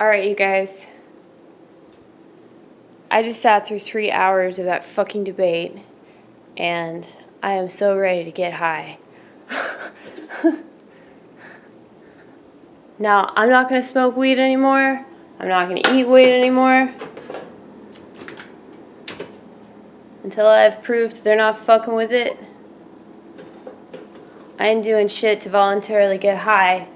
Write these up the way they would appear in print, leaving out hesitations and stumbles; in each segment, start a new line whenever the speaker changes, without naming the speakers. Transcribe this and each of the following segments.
Alright, you guys. I just sat through 3 hours of that fucking debate, and I am so ready to get high. Now, I'm not going to smoke weed anymore. I'm not going to eat weed anymore. Until I've proved they're not fucking with it. I ain't doing shit to voluntarily get high.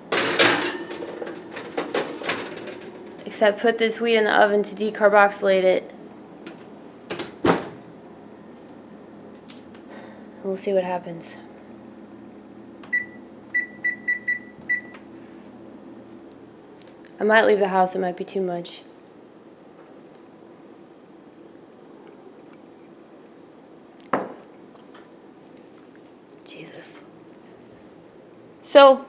Except put this weed in the oven to decarboxylate it. And we'll see what happens. I might leave the house, it might be too much. Jesus. So,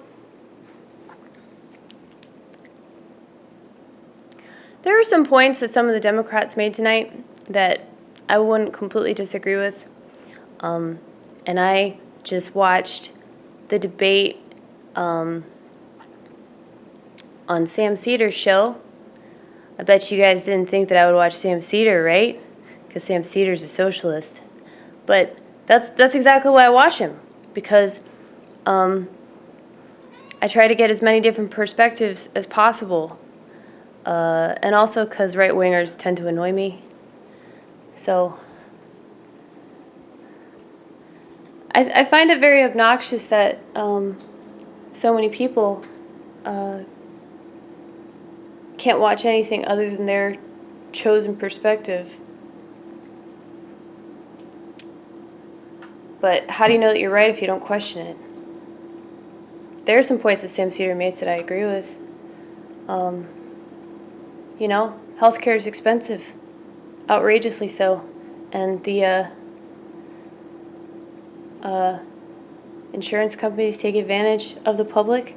there are some points that some of the Democrats made tonight that I wouldn't completely disagree with. And I just watched the debate on Sam Seder's show. I bet you guys didn't think that I would watch Sam Seder, right? Because Sam Seder's a socialist. But that's exactly why I watch him. Because I try to get as many different perspectives as possible. And also because right-wingers tend to annoy me. So I find it very obnoxious that so many people can't watch anything other than their chosen perspective. But how do you know that you're right if you don't question it? There are some points that Sam Seder makes that I agree with. You know, healthcare is expensive, outrageously so, and the insurance companies take advantage of the public.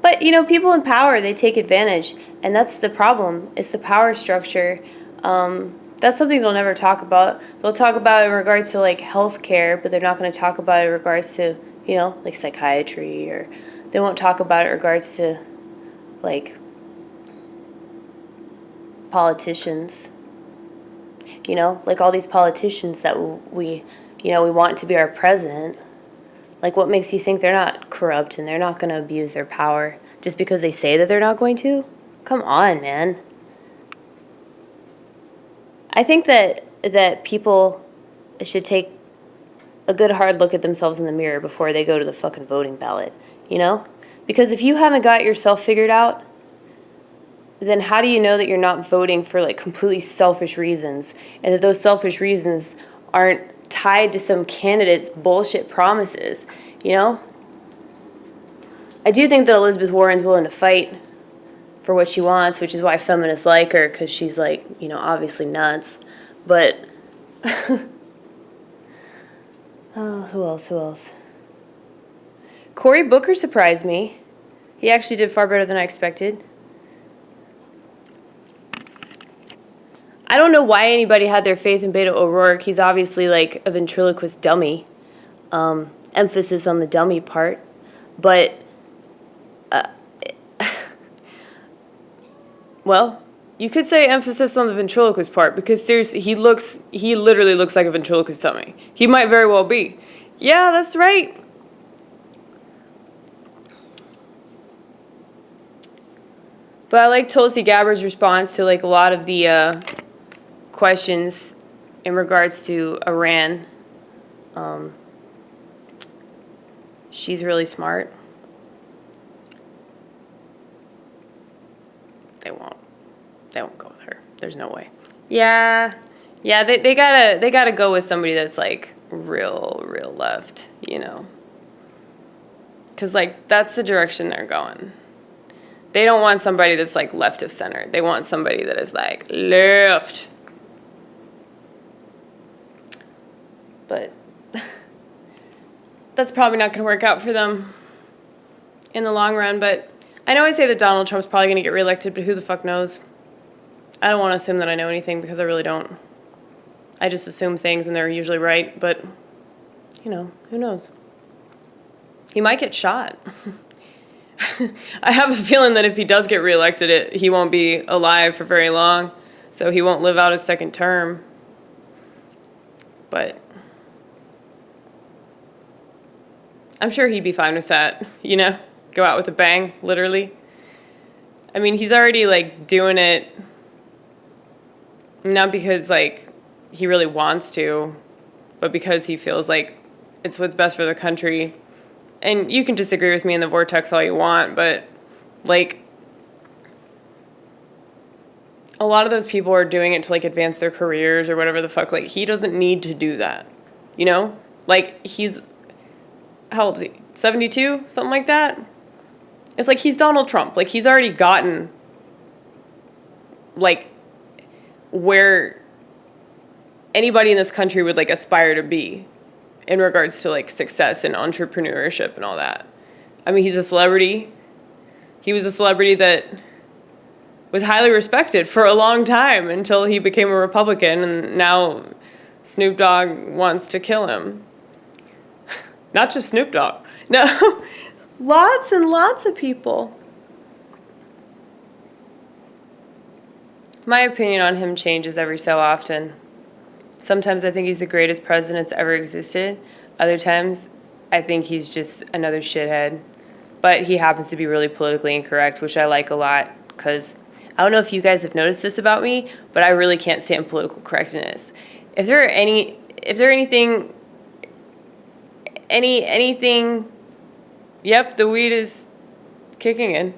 But, you know, people in power, they take advantage, and that's the problem. It's the power structure. That's something they'll never talk about. They'll talk about it in regards to, like, healthcare, but they're not going to talk about it in regards to, you know, like psychiatry, or they won't talk about it in regards to, like, politicians. You know, like all these politicians that we want to be our president. Like, what makes you think they're not corrupt and they're not going to abuse their power just because they say that they're not going to? Come on, man. I think that people should take a good hard look at themselves in the mirror before they go to the fucking voting ballot, you know? Because if you haven't got yourself figured out, then how do you know that you're not voting for, like, completely selfish reasons, and that those selfish reasons aren't tied to some candidate's bullshit promises, you know? I do think that Elizabeth Warren's willing to fight for what she wants, which is why feminists like her, because she's, like, you know, obviously nuts. But oh, who else? Cory Booker surprised me. He actually did far better than I expected. I don't know why anybody had their faith in Beto O'Rourke. He's obviously, like, a ventriloquist dummy. Emphasis on the dummy part. But, well, you could say emphasis on the ventriloquist part, because seriously, he literally looks like a ventriloquist dummy. He might very well be. Yeah, that's right. But I like Tulsi Gabbard's response to, like, a lot of the questions in regards to Iran. She's really smart. They won't go with her. There's no way. Yeah, they gotta go with somebody that's, like, real left, you know. 'Cause, like, that's the direction they're going. They don't want somebody that's, like, left of center. They want somebody that is, like, left. But that's probably not going to work out for them in the long run. But I know I say that Donald Trump's probably going to get reelected, but who the fuck knows? I don't want to assume that I know anything, because I really don't. I just assume things and they're usually right, but, you know, who knows? He might get shot. I have a feeling that if he does get reelected, he won't be alive for very long, so he won't live out his second term. But I'm sure he'd be fine with that, you know? Go out with a bang, literally. I mean, he's already, like, doing it, not because, like, he really wants to, but because he feels like it's what's best for the country. And you can disagree with me in the vortex all you want, but, like, a lot of those people are doing it to, like, advance their careers or whatever the fuck. Like, he doesn't need to do that, you know? Like, he's, how old is he? 72? Something like that? It's like he's Donald Trump. Like, he's already gotten, like, where anybody in this country would, like, aspire to be in regards to, like, success and entrepreneurship and all that. I mean, he's a celebrity. He was a celebrity that was highly respected for a long time until he became a Republican, and now Snoop Dogg wants to kill him. Not just Snoop Dogg. No, lots and lots of people. My opinion on him changes every so often. Sometimes I think he's the greatest president that's ever existed. Other times, I think he's just another shithead. But he happens to be really politically incorrect, which I like a lot, because I don't know if you guys have noticed this about me, but I really can't stand political correctness. If there are anything, yep, the weed is kicking in.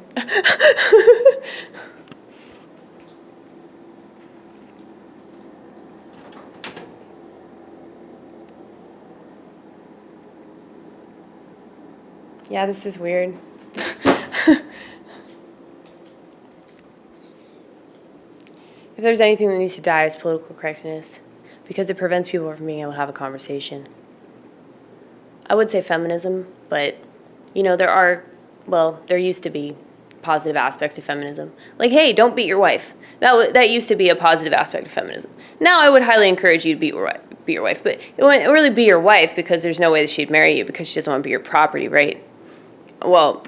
Yeah, this is weird. If there's anything that needs to die, it's political correctness, because it prevents people from being able to have a conversation. I would say feminism, but, you know, there used to be positive aspects of feminism. Like, hey, don't beat your wife. That used to be a positive aspect of feminism. Now I would highly encourage you to beat your wife, but it wouldn't really be your wife, because there's no way that she'd marry you because she doesn't want to be your property, right? Well,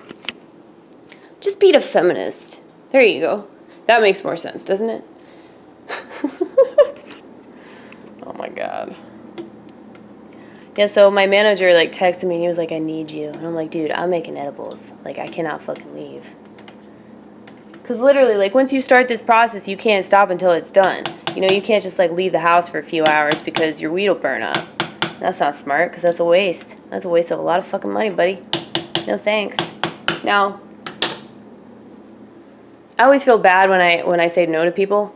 just beat a feminist. There you go. That makes more sense, doesn't it? Oh my God. Yeah, so my manager, like, texted me and he was like, I need you. And I'm like, dude, I'm making edibles. Like, I cannot fucking leave. Because literally, like, once you start this process, you can't stop until it's done. You know, you can't just, like, leave the house for a few hours because your weed will burn up. That's not smart, because that's a waste. That's a waste of a lot of fucking money, buddy. No thanks. Now, I always feel bad when I say no to people.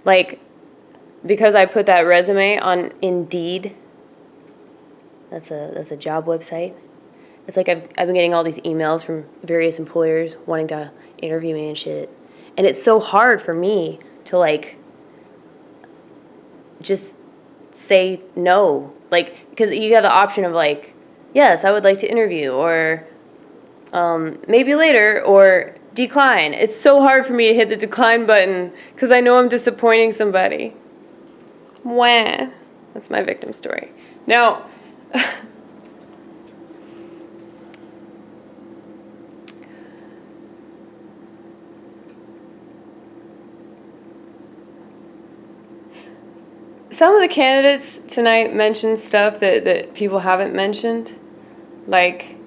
Like, because I put that resume on Indeed. That's a job website. It's like I've been getting all these emails from various employers wanting to interview me and shit. And it's so hard for me to, like, just say no. Like, because you have the option of, like, yes, I would like to interview, or maybe later, or decline. It's so hard for me to hit the decline button because I know I'm disappointing somebody. Wah. That's my victim story. Now, some of the candidates tonight mentioned stuff that people haven't mentioned. Like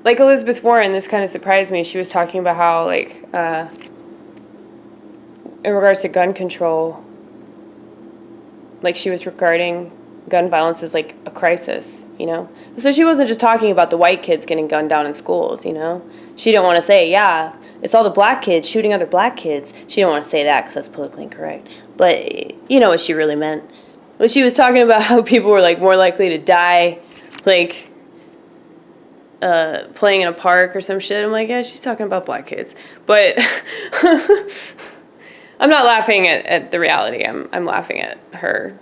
Elizabeth Warren, this kind of surprised me. She was talking about how, like, in regards to gun control, like, she was regarding gun violence as, like, a crisis, you know? So she wasn't just talking about the white kids getting gunned down in schools, you know? She didn't want to say, yeah, it's all the black kids shooting other black kids. She didn't want to say that because that's politically incorrect. But you know what she really meant. Well, she was talking about how people were, like, more likely to die, like, playing in a park or some shit. I'm like, yeah, she's talking about black kids. But I'm not laughing at the reality. I'm laughing at her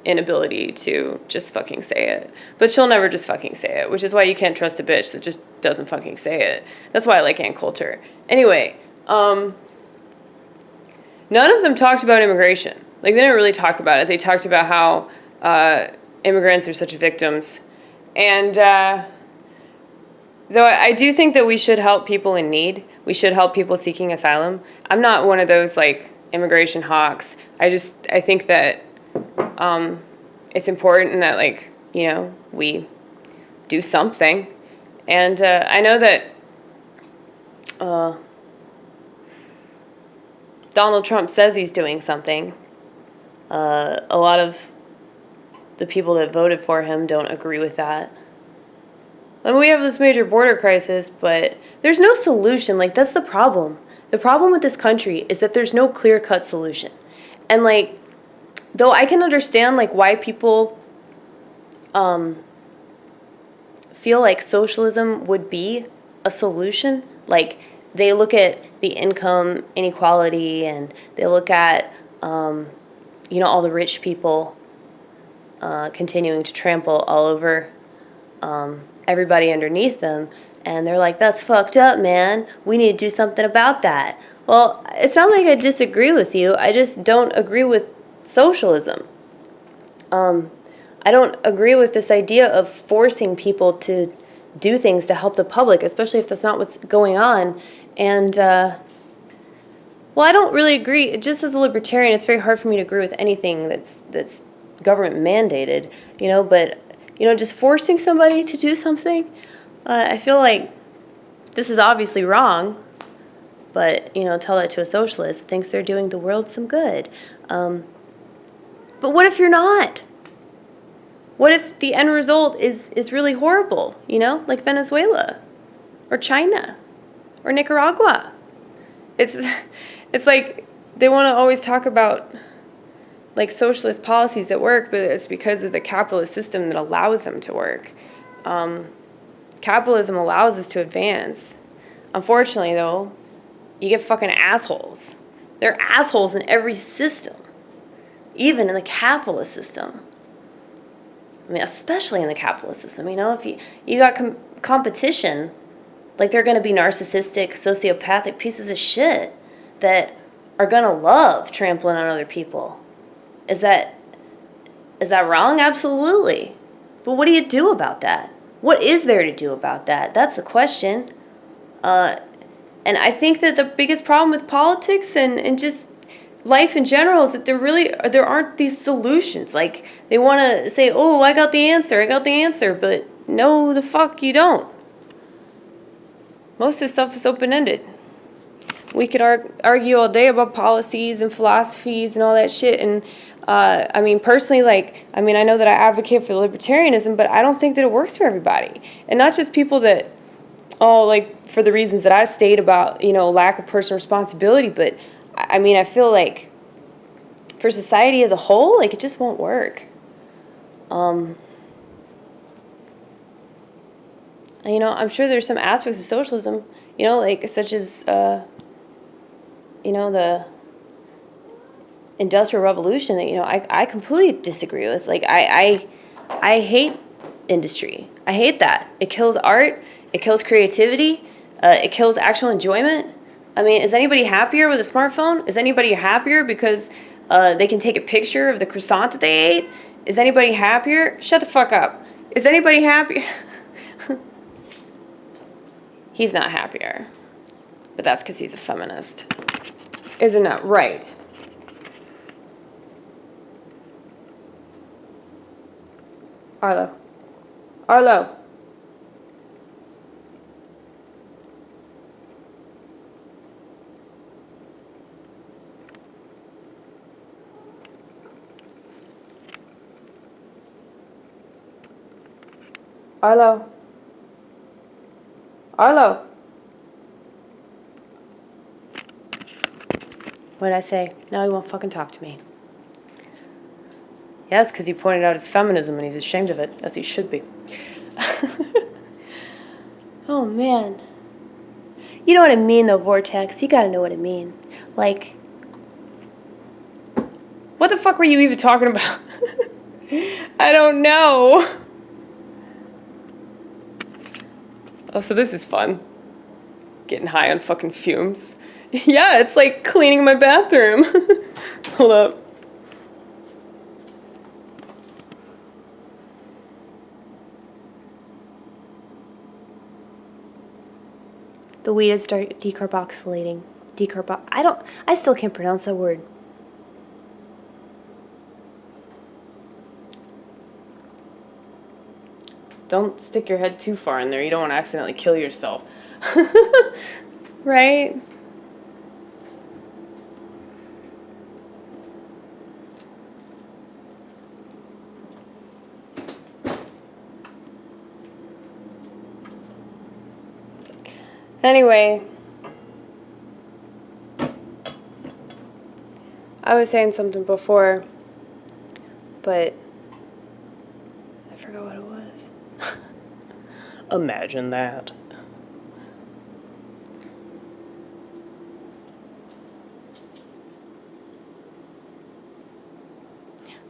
inability to just fucking say it. But she'll never just fucking say it, which is why you can't trust a bitch that just doesn't fucking say it. That's why I like Ann Coulter. Anyway, none of them talked about immigration.
Like, they didn't really talk about it. They talked about how immigrants are such victims. And though I do think that we should help people in need. We should help people seeking asylum. I'm not one of those, like, immigration hawks. I think that it's important that, like, you know, we do something. And I know that Donald Trump says he's doing something. A lot of the people that voted for him don't agree with that. I mean, we have this major border crisis, but there's no solution. Like, that's the problem. The problem with this country is that there's no clear-cut solution. And, like, though I can understand, like, why people feel like socialism would be a solution. Like, they look at the income inequality and they look at, you know, all the rich people continuing to trample all over everybody underneath them. And they're like, that's fucked up, man. We need to do something about that. Well, it's not like I disagree with you. I just don't agree with socialism. I don't agree with this idea of forcing people to do things to help the public, especially if that's not what's going on. And, well, I don't really agree. Just as a libertarian, it's very hard for me to agree with anything that's government mandated, you know, but, you know, just forcing somebody to do something, I feel like this is obviously wrong, but, you know, tell that to a socialist that thinks they're doing the world some good. But what if you're not? What if the end result is really horrible, you know, like Venezuela or China or Nicaragua? It's like they want to always talk about, like, socialist policies that work, but it's because of the capitalist system that allows them to work. Capitalism allows us to advance. Unfortunately, though, you get fucking assholes. There are assholes in every system, even in the capitalist system. I mean, especially in the capitalist system, you know, if you got competition, like, they're going to be narcissistic, sociopathic pieces of shit that are going to love trampling on other people. Is that wrong? Absolutely. But what do you do about that? What is there to do about that? That's the question. And I think that the biggest problem with politics and just life in general is that there aren't these solutions. Like, they want to say, oh, I got the answer, but no, the fuck you don't. Most of this stuff is open-ended. We could argue all day about policies and philosophies and all that shit, and I mean, personally, like, I mean, I know that I advocate for libertarianism, but I don't think that it works for everybody. And not just people that, like, for the reasons that I state about, you know, lack of personal responsibility, but I mean, I feel like for society as a whole, like, it just won't work. You know, I'm sure there's some aspects of socialism, you know, like, such as, you know, the Industrial Revolution that, you know, I completely disagree with. Like, I hate industry. I hate that. It kills art. It kills creativity. It kills actual enjoyment. I mean, is anybody happier with a smartphone? Is anybody happier because they can take a picture of the croissant that they ate? Is anybody happier? Shut the fuck up. Is anybody happier? He's not happier. But that's because he's a feminist. Isn't that right? Arlo. Arlo. Arlo. Arlo. What did I say? Now he won't fucking talk to me. Yes, because he pointed out his feminism and he's ashamed of it, as he should be. Oh, man. You know what I mean, though, Vortex. You gotta know what I mean. Like, what the fuck were you even talking about? I don't know. Oh, so this is fun. Getting high on fucking fumes. Yeah, it's like cleaning my bathroom. Hold up. The weed is decarboxylating. I still can't pronounce that word. Don't stick your head too far in there. You don't want to accidentally kill yourself. Right? Anyway, I was saying something before, but I forgot what it was. Imagine that.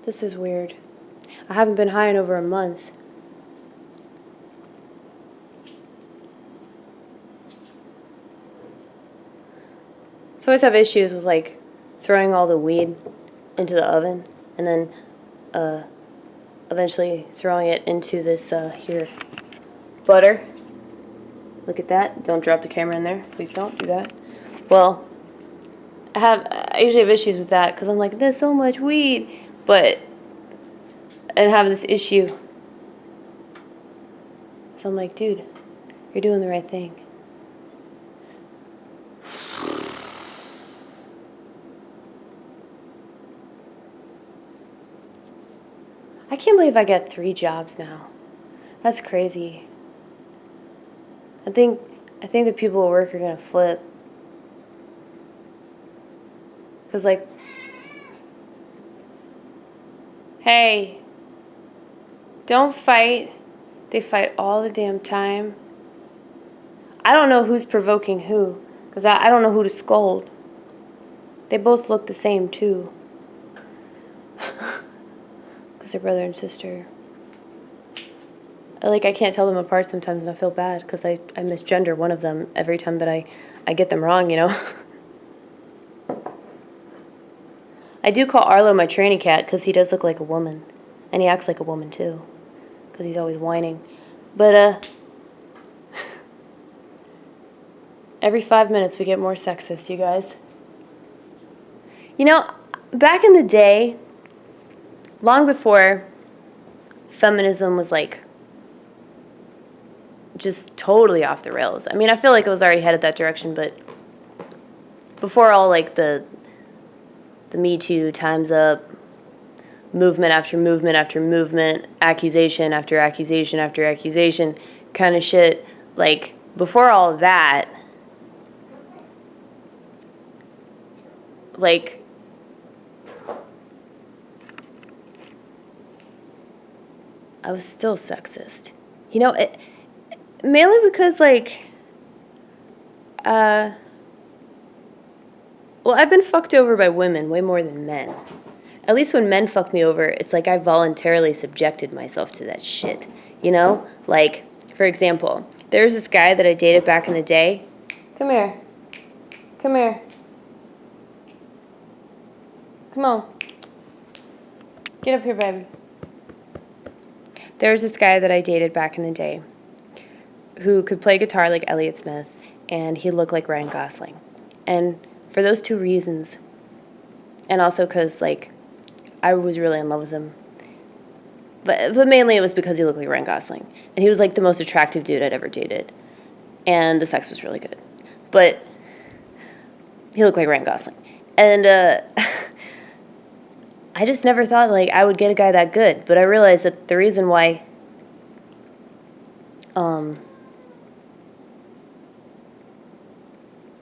This is weird. I haven't been high in over a month. So I always have issues with like throwing all the weed into the oven and then eventually throwing it into this here butter. Look at that. Don't drop the camera in there. Please don't do that. Well, I usually have issues with that because I'm like, there's so much weed, but and have this issue. So I'm like, dude, you're doing the right thing. I can't believe I got 3 jobs now. That's crazy. I think the people at work are gonna flip. Cause like, hey, don't fight. They fight all the damn time. I don't know who's provoking who, cause I don't know who to scold. They both look the same too. Cause they're brother and sister. I can't tell them apart sometimes, and I feel bad because I misgender one of them every time that I get them wrong, you know. I do call Arlo my tranny cat because he does look like a woman, and he acts like a woman too, because he's always whining. But every 5 minutes we get more sexist, you guys. You know, back in the day, long before feminism was like just totally off the rails. I mean, I feel like it was already headed that direction, but before all like the Me Too, Time's Up, movement after movement after movement, accusation after accusation after accusation kind of shit, like before all of that, like I was still sexist. You know, mainly because, like, well, I've been fucked over by women way more than men. At least when men fuck me over, it's like I voluntarily subjected myself to that shit, you know? Like, for example, there's this guy that I dated back in the day. Come here. Come here. Come on. Get up here, baby. There was this guy that I dated back in the day who could play guitar like Elliott Smith, and he looked like Ryan Gosling. And for those 2 reasons, and also because, like, I was really in love with him, but mainly it was because he looked like Ryan Gosling. And he was, like, the most attractive dude I'd ever dated. And the sex was really good. But he looked like Ryan Gosling. And I just never thought, like, I would get a guy that good. But I realized that the reason why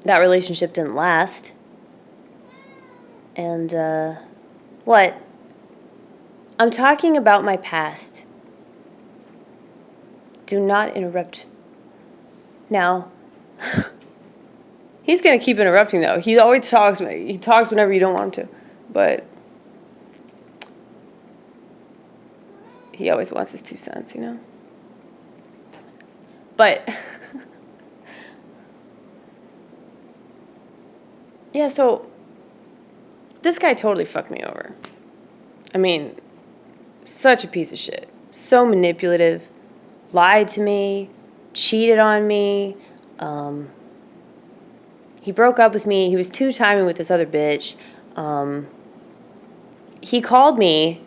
that relationship didn't last, and what? I'm talking about my past. Do not interrupt. Now, he's going to keep interrupting, though. He always talks. He talks whenever you don't want him to. But he always wants his 2 cents, you know? But yeah, so this guy totally fucked me over. I mean, such a piece of shit. So manipulative. Lied to me. Cheated on me. he broke up with me. He was two-timing with this other bitch. He called me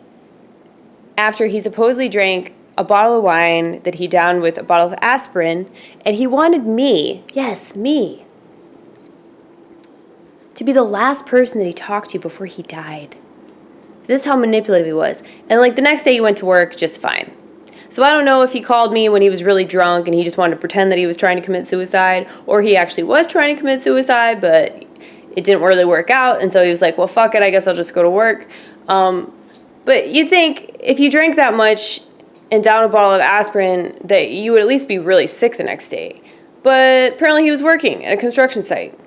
after he supposedly drank a bottle of wine that he downed with a bottle of aspirin, and he wanted me, yes, me, to be the last person that he talked to before he died. This is how manipulative he was. And like the next day he went to work just fine. So I don't know if he called me when he was really drunk and he just wanted to pretend that he was trying to commit suicide, or he actually was trying to commit suicide, but it didn't really work out, and so he was like, well, fuck it, I guess I'll just go to work. But you'd think if you drank that much and down a bottle of aspirin that you would at least be really sick the next day. But apparently he was working at a construction site.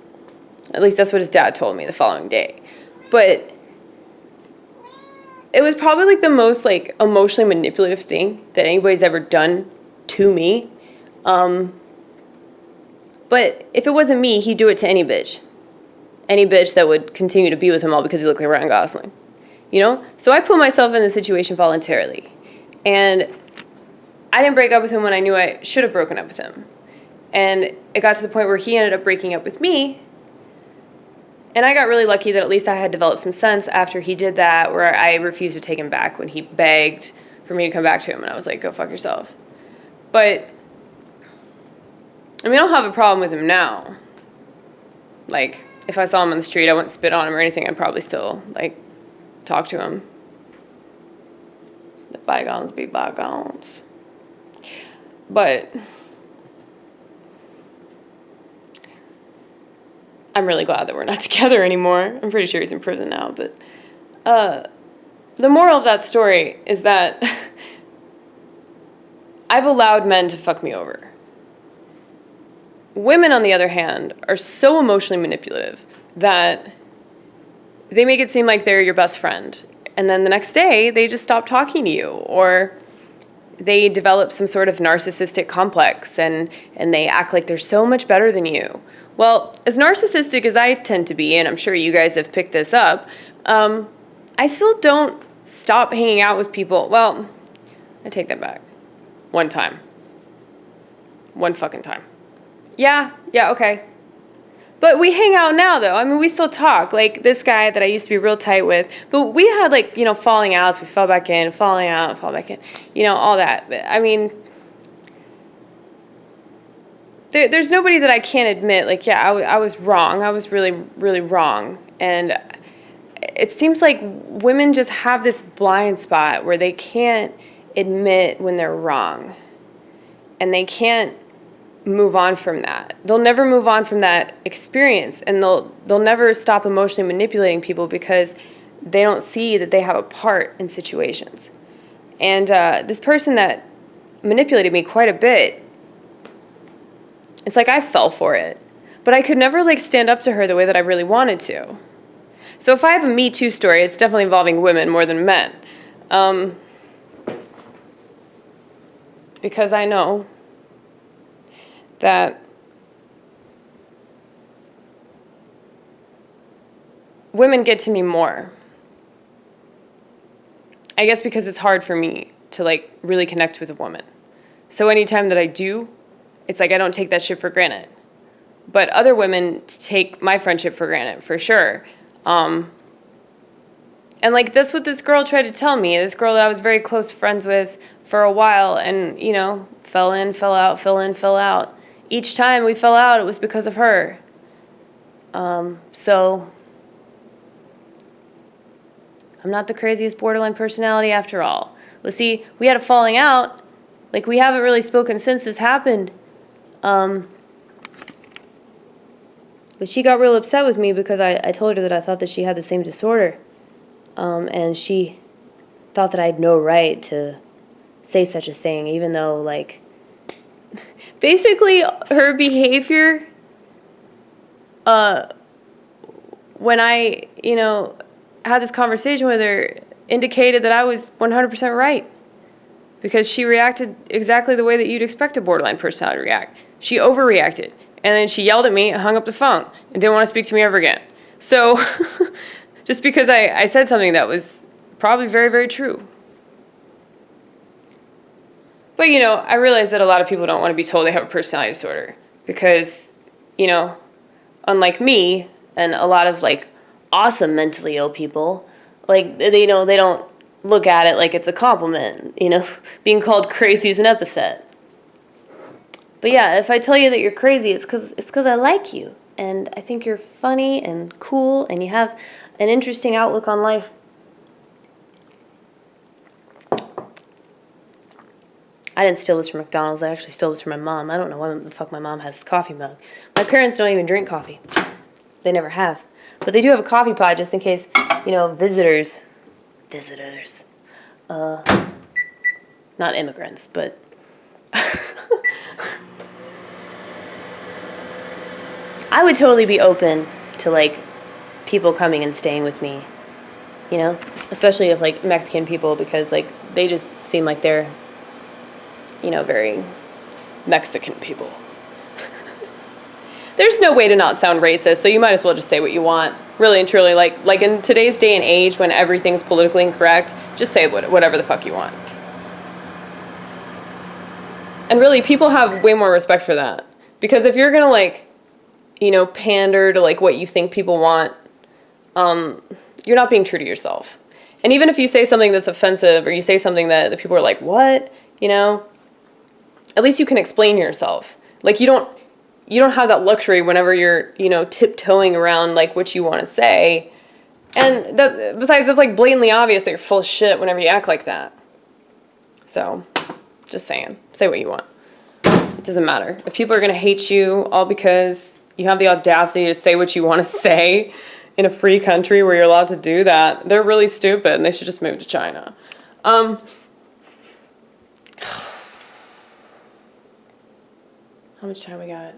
At least that's what his dad told me the following day. But it was probably like the most like emotionally manipulative thing that anybody's ever done to me. But if it wasn't me, he'd do it to any bitch. Any bitch that would continue to be with him all because he looked like Ryan Gosling. You know? So I put myself in the situation voluntarily. And I didn't break up with him when I knew I should have broken up with him. And it got to the point where he ended up breaking up with me. And I got really lucky that at least I had developed some sense after he did that, where I refused to take him back when he begged for me to come back to him. And I was like, go fuck yourself. But, I mean, I don't have a problem with him now. Like, if I saw him on the street, I wouldn't spit on him or anything. I'd probably still, like, talk to him. The bygones be bygones. But I'm really glad that we're not together anymore. I'm pretty sure he's in prison now. But the moral of that story is that I've allowed men to fuck me over. Women, on the other hand, are so emotionally manipulative that they make it seem like they're your best friend. And then the next day, they just stop talking to you. Or they develop some sort of narcissistic complex and they act like they're so much better than you. Well, as narcissistic as I tend to be, and I'm sure you guys have picked this up, I still don't stop hanging out with people. Well, I take that back. One time. One fucking time. Yeah, okay. But we hang out now, though. I mean, we still talk. Like, this guy that I used to be real tight with. But we had, like, you know, falling outs. We fell back in, falling out, fall back in. You know, all that. But, I mean, there's nobody that I can't admit, like, yeah, I was wrong. I was really, really wrong. And it seems like women just have this blind spot where they can't admit when they're wrong. And they can't move on from that. They'll never move on from that experience, and they'll never stop emotionally manipulating people because they don't see that they have a part in situations. And this person that manipulated me quite a bit, it's like I fell for it, but I could never like stand up to her the way that I really wanted to. So if I have a Me Too story, it's definitely involving women more than men, because I know that women get to me more. I guess because it's hard for me to like really connect with a woman. So anytime that I do, it's like I don't take that shit for granted. But other women take my friendship for granted, for sure. And like that's what this girl tried to tell me. This girl that I was very close friends with for a while, and you know, fell in, fell out, fell in, fell out. Each time we fell out, it was because of her. So I'm not the craziest borderline personality after all. Let's see, we had a falling out. Like, we haven't really spoken since this happened. But she got real upset with me because I told her that I thought that she had the same disorder. And she thought that I had no right to say such a thing, even though, like, basically, her behavior, when I, you know, had this conversation with her, indicated that I was 100% right. Because she reacted exactly the way that you'd expect a borderline personality to react. She overreacted. And then she yelled at me and hung up the phone and didn't want to speak to me ever again. So, just because I said something that was probably very, very true. But, you know, I realize that a lot of people don't want to be told they have a personality disorder because, you know, unlike me and a lot of like awesome mentally ill people, like they don't look at it like it's a compliment, being called crazy is an epithet. But yeah, if I tell you that you're crazy, it's because I like you and I think you're funny and cool and you have an interesting outlook on life. I didn't steal this from McDonald's. I actually stole this from my mom. I don't know why the fuck my mom has this coffee mug. My parents don't even drink coffee. They never have. But they do have a coffee pot just in case, visitors, not immigrants, but I would totally be open to, like, people coming and staying with me, especially if, like, Mexican people, because, like, they just seem like they're, very Mexican people. There's no way to not sound racist, so you might as well just say what you want. Really and truly, like in today's day and age when everything's politically incorrect, just say whatever the fuck you want. And really, people have way more respect for that. Because if you're gonna, like, pander to, like, what you think people want, you're not being true to yourself. And even if you say something that's offensive or you say something that the people are like, what? At least you can explain yourself. Like, you don't have that luxury whenever you're, tiptoeing around, like, what you want to say. And besides, it's, like, blatantly obvious that you're full of shit whenever you act like that. So, just saying. Say what you want. It doesn't matter. If people are going to hate you all because you have the audacity to say what you want to say in a free country where you're allowed to do that, they're really stupid and they should just move to China. How much time we got?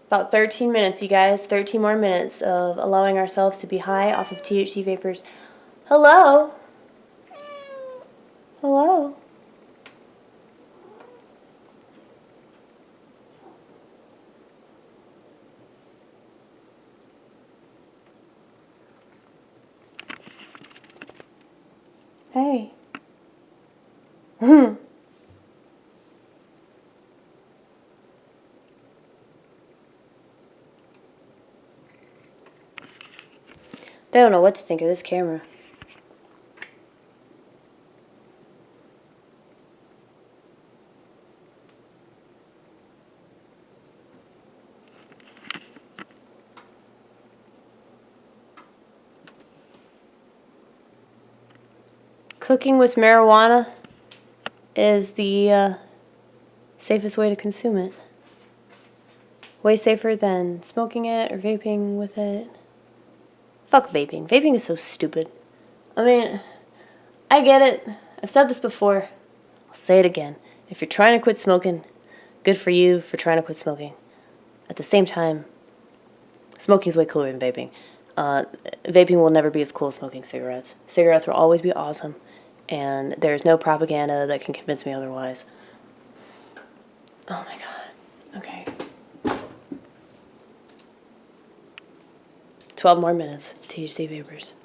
About 13 minutes, you guys. 13 more minutes of allowing ourselves to be high off of THC vapors. Hello? Hello? Hey. They don't know what to think of this camera. Cooking with marijuana is the safest way to consume it. Way safer than smoking it or vaping with it. Fuck vaping. Vaping is so stupid. I mean, I get it. I've said this before. I'll say it again. If you're trying to quit smoking, good for you for trying to quit smoking. At the same time, smoking is way cooler than vaping. Vaping will never be as cool as smoking cigarettes. Cigarettes will always be awesome, and there's no propaganda that can convince me otherwise. Oh my god. Okay. 12 more minutes. THC vapors.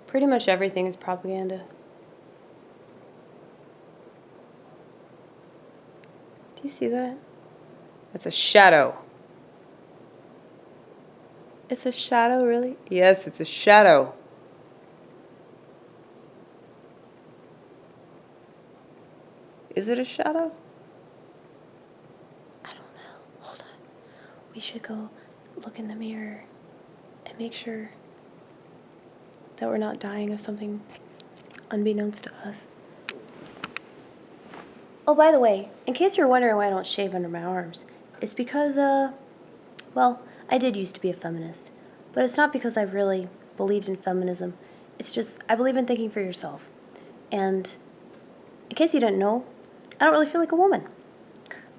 Pretty much everything is propaganda. Do you see that? That's a shadow. It's a shadow, really? Yes, it's a shadow. Is it a shadow? I don't know. Hold on. We should go look in the mirror and make sure that we're not dying of something unbeknownst to us. Oh, by the way, in case you're wondering why I don't shave under my arms, it's because, well, I did used to be a feminist. But it's not because I really believed in feminism. It's just, I believe in thinking for yourself. And in case you didn't know, I don't really feel like a woman.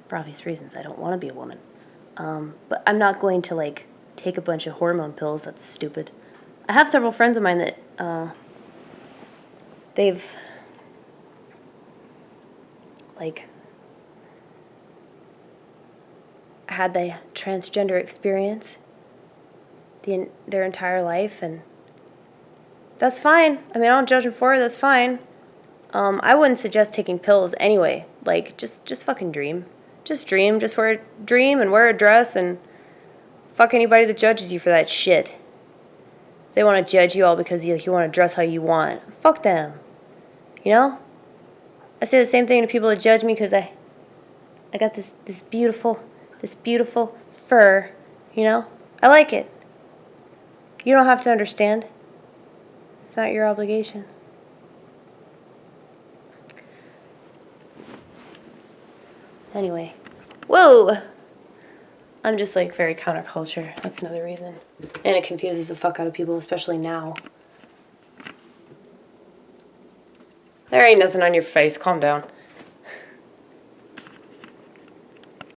For obvious reasons, I don't want to be a woman. But I'm not going to, like, take a bunch of hormone pills. That's stupid. I have several friends of mine that, they've, like, had the transgender experience.
their entire life, and that's fine. I mean, I don't judge them for it. That's fine. I wouldn't suggest taking pills anyway. Like, just fucking dream. Just dream. Just dream and wear a dress and fuck anybody that judges you for that shit. They want to judge you all because you want to dress how you want. Fuck them. You know? I say the same thing to people that judge me because I got this beautiful fur, you know? I like it. You don't have to understand. It's not your obligation. Anyway. Whoa! I'm just like very counterculture. That's another reason. And it confuses the fuck out of people, especially now. There ain't nothing on your face. Calm down.